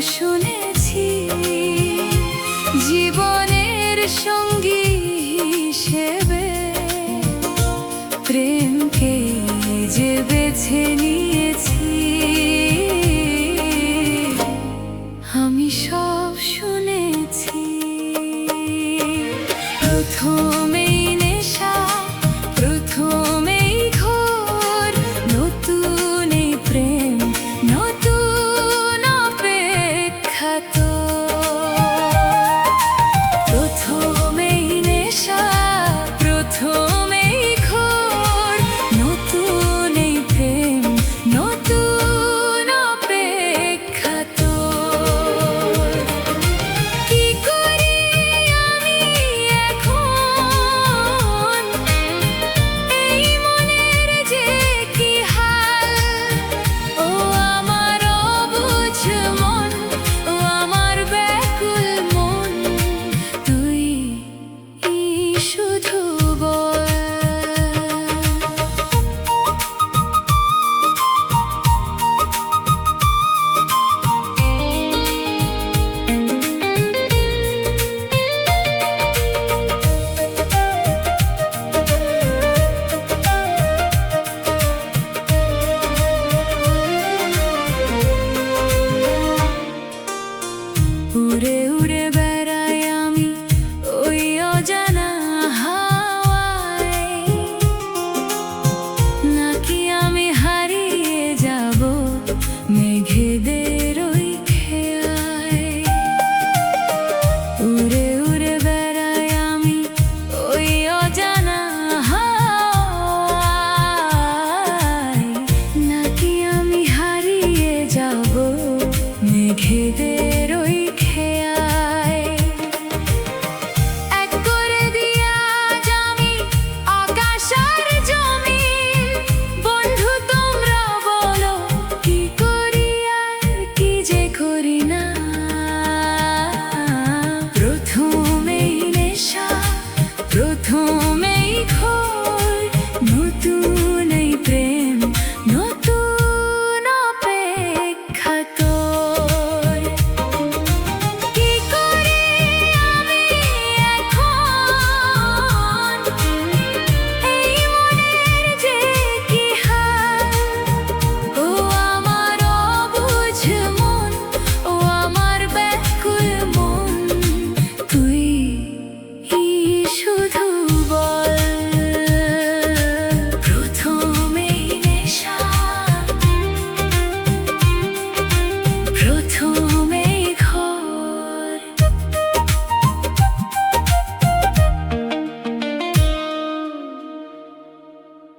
শুনেছি জীবনের সঙ্গী হিসেবে প্রেমকে যে বেছে নিয়েছি। আমি সব শুনেছি। প্রথমেই নেশা, প্রথমেই ঘোর, নতুন এই প্রেম, নতুন অপেক্ষা তো। প্রথমেই নেশা, প্রথমেই ঘোর, নতুন এই প্রেম, নতুন অপেক্ষা তো। কি করি আমি এখন, এই মনের যে কি হাল। ও আমার অবুঝ মন, ও আমার ব্যাকুল মন, তুই শুধু বল। উড়ে উড়ে বেড়াই আমি ওই অজানা হাওয়ায়, নাকি আমি হারিয়ে যাব মেঘেদের ওই খেয়ায়। উড়ে উড়ে বেড়াই আমি ওই অজানা হাওয়ায়, নাকি আমি হারিয়ে যাব মেঘেদের